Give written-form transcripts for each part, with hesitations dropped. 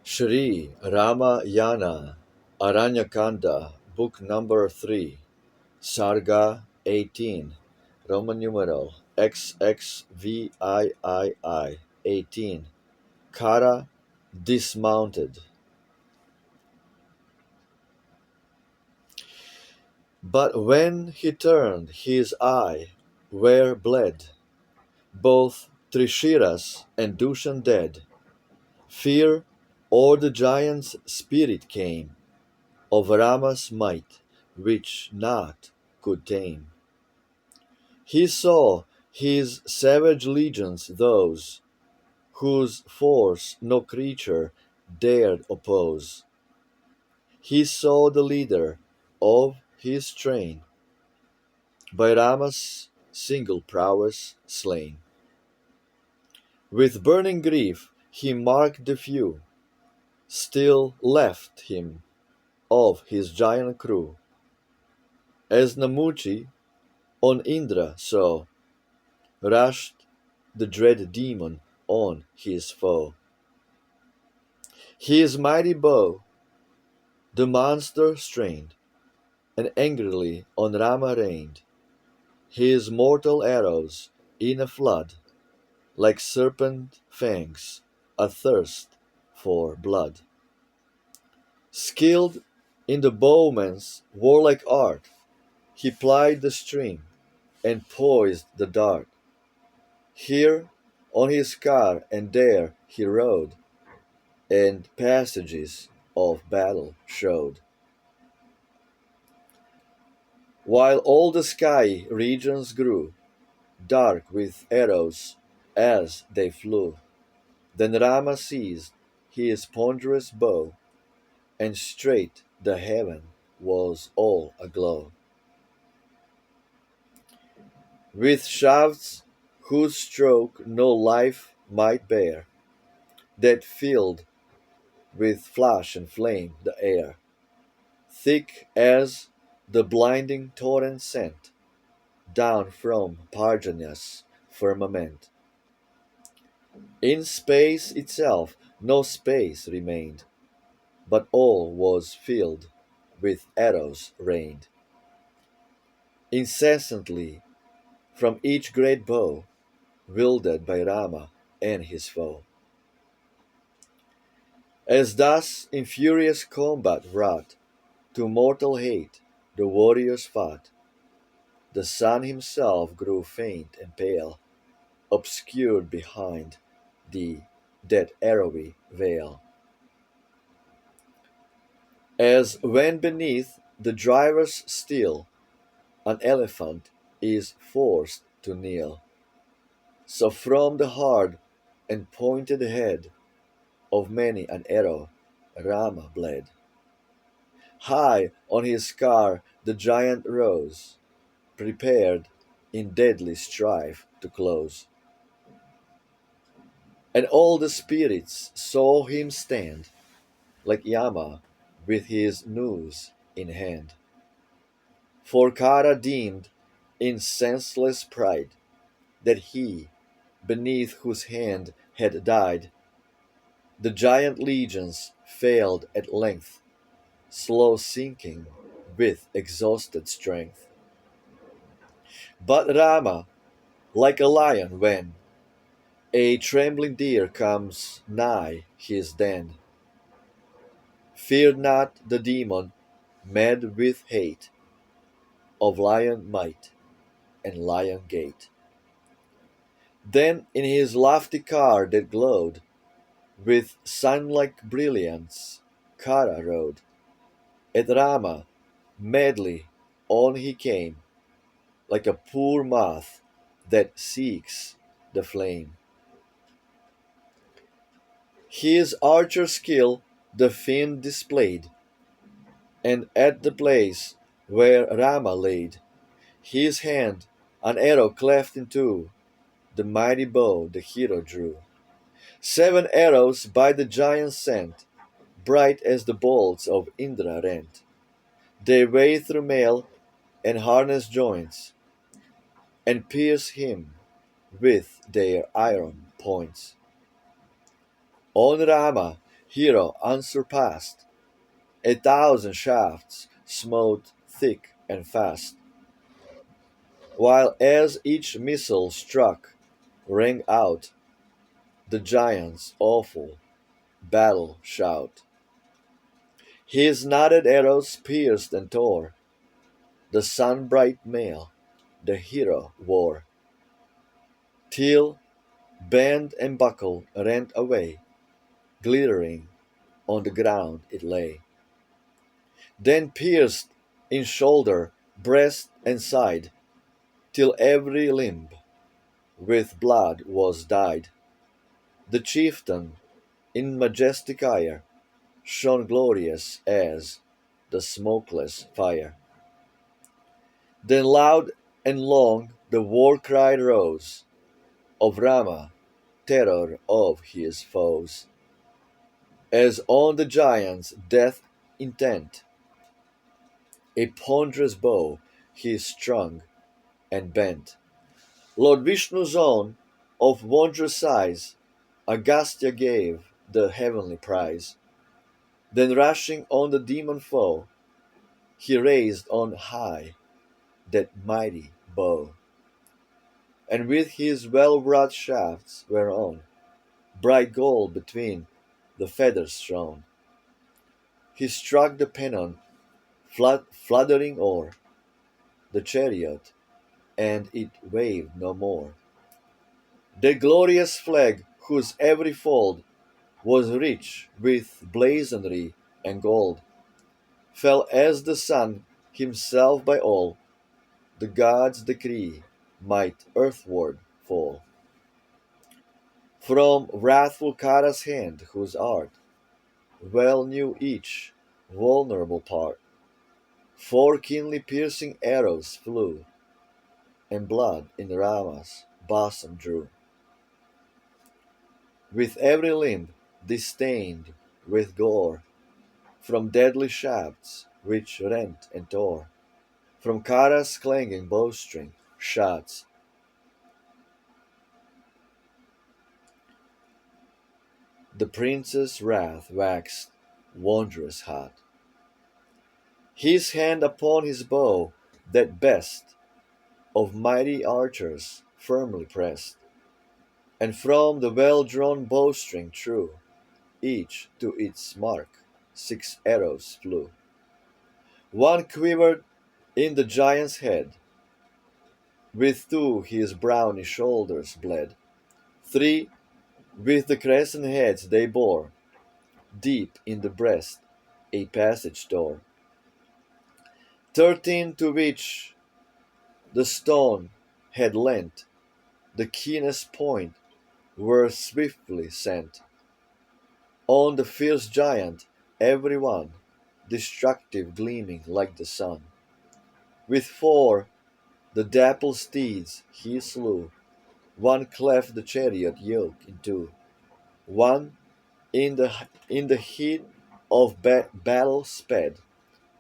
SHRI Ramayana Aranya Kanda Book number 3 Sarga 18 Roman numeral XXVIII 18 KHARA Dismounted. But when he turned his eye where bled both Trishiras and Dushan dead, fear o'er the giant's spirit came of Rama's might, which naught could tame. He saw his savage legions, those whose force no creature dared oppose. He saw the leader of his train, by Rama's single prowess slain. With burning grief he marked the few still left him of his giant crew, as Namuchi on Indra saw, rushed the dread demon on his foe. His mighty bow the monster strained, and angrily on Rama rained his mortal arrows in a flood, like serpent fangs athirst for blood. Skilled in the bowman's warlike art, he plied the string and poised the dart. Here on his car and there he rode, and passages of battle showed. While all the sky regions grew dark with arrows as they flew, then Rama seized his ponderous bow, and straight the heaven was all aglow with shafts whose stroke no life might bear, that filled with flash and flame the air, thick as the blinding torrent sent down from Parjania's firmament. In space itself no space remained, but all was filled with arrows rained. Incessantly from each great bow, wielded by Rama and his foe. As thus in furious combat wrought, to mortal hate the warriors fought, the sun himself grew faint and pale, obscured behind the that arrowy veil. As when beneath the driver's steel an elephant is forced to kneel, so from the hard and pointed head of many an arrow Rama bled. High on his car the giant rose, prepared in deadly strife to close. And all the spirits saw him stand, like Yama with his noose in hand. For Kara deemed, in senseless pride, that he, beneath whose hand had died, the giant legions failed at length, slow sinking with exhausted strength. But Rama, like a lion when a trembling deer comes nigh his den, feared not the demon mad with hate of lion might and lion gait. Then in his lofty car that glowed with sun-like brilliance, Kara rode. At Rama madly on he came, like a poor moth that seeks the flame. His archer skill the fiend displayed, and at the place where Rama laid his hand, an arrow cleft in two, the mighty bow the hero drew. 7 arrows by the giant sent, bright as the bolts of Indra rent. They way through mail and harness joints, and pierce him with their iron points. On Rama hero unsurpassed, 1,000 shafts smote thick and fast, while as each missile struck, rang out the giant's awful battle shout. His knotted arrows pierced and tore the sun-bright mail the hero wore, till band and buckle rent away, glittering on the ground it lay. Then pierced in shoulder, breast, and side, till every limb with blood was dyed. The chieftain, in majestic ire, shone glorious as the smokeless fire. Then loud and long the war cry rose of Rama, terror of his foes, as on the giant's death intent a ponderous bow he strung and bent. Lord Vishnu's own, of wondrous size, Agastya gave the heavenly prize. Then rushing on the demon foe, he raised on high that mighty bow, and with his well-wrought shafts whereon bright gold between the feathers shone, he struck the pennon, fluttering o'er the chariot, and it waved no more. The glorious flag, whose every fold was rich with blazonry and gold, fell as the sun himself by all the gods' decree might earthward fall. From wrathful KHARA's hand, whose art well knew each vulnerable part, 4 keenly piercing arrows flew, and blood in Rama's bosom drew. With every limb distained with gore, from deadly shafts which rent and tore, from KHARA's clanging bowstring shots, the prince's wrath waxed wondrous hot. His hand upon his bow, that best of mighty archers, firmly pressed, and from the well-drawn bowstring true, each to its mark 6 arrows flew. One quivered in the giant's head, with 2 his brawny shoulders bled, 3 with the crescent heads they bore, deep in the breast a passage tore, 13 to which the stone had lent the keenest point were swiftly sent on the fierce giant, every one destructive, gleaming like the sun. With 4 the dappled steeds he slew, one cleft the chariot yoke in two, one in the heat of battle sped,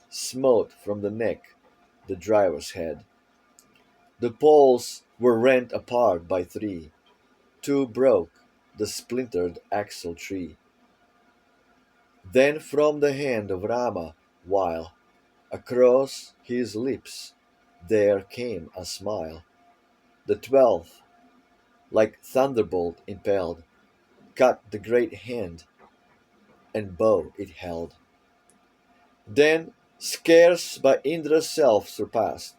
smote from the neck the driver's head. The poles were rent apart by 3, 2 broke the splintered axle tree. Then from the hand of Rama, while across his lips there came a smile, the 12th, like thunderbolt impelled, cut the great hand, and bow it held. Then, scarce by Indra's self surpassed,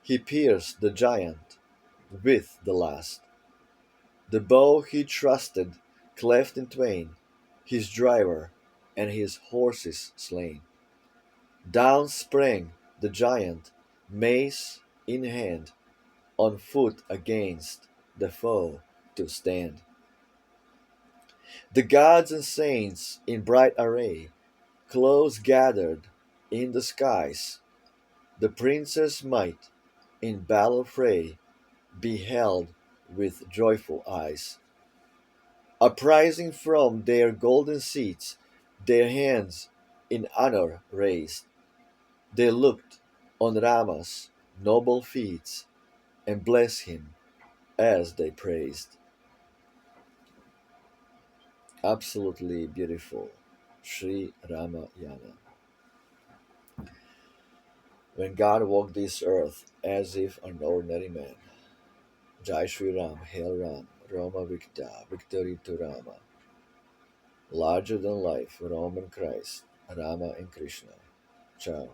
he pierced the giant with the last. The bow he trusted cleft in twain, his driver and his horses slain. Down sprang the giant, mace in hand, on foot against the foe to stand. The gods and saints in bright array, close gathered in the skies, the prince's might in battle fray beheld with joyful eyes. Uprising from their golden seats, their hands in honor raised, they looked on Rama's noble feats and blessed him as they praised. Absolutely beautiful. Sri Ramayana. When God walked this earth as if an ordinary man. Jai Shri Ram, Hail Ram, Rama Victa, Victory to Rama. Larger than life, Roman Christ, Rama and Krishna. Ciao.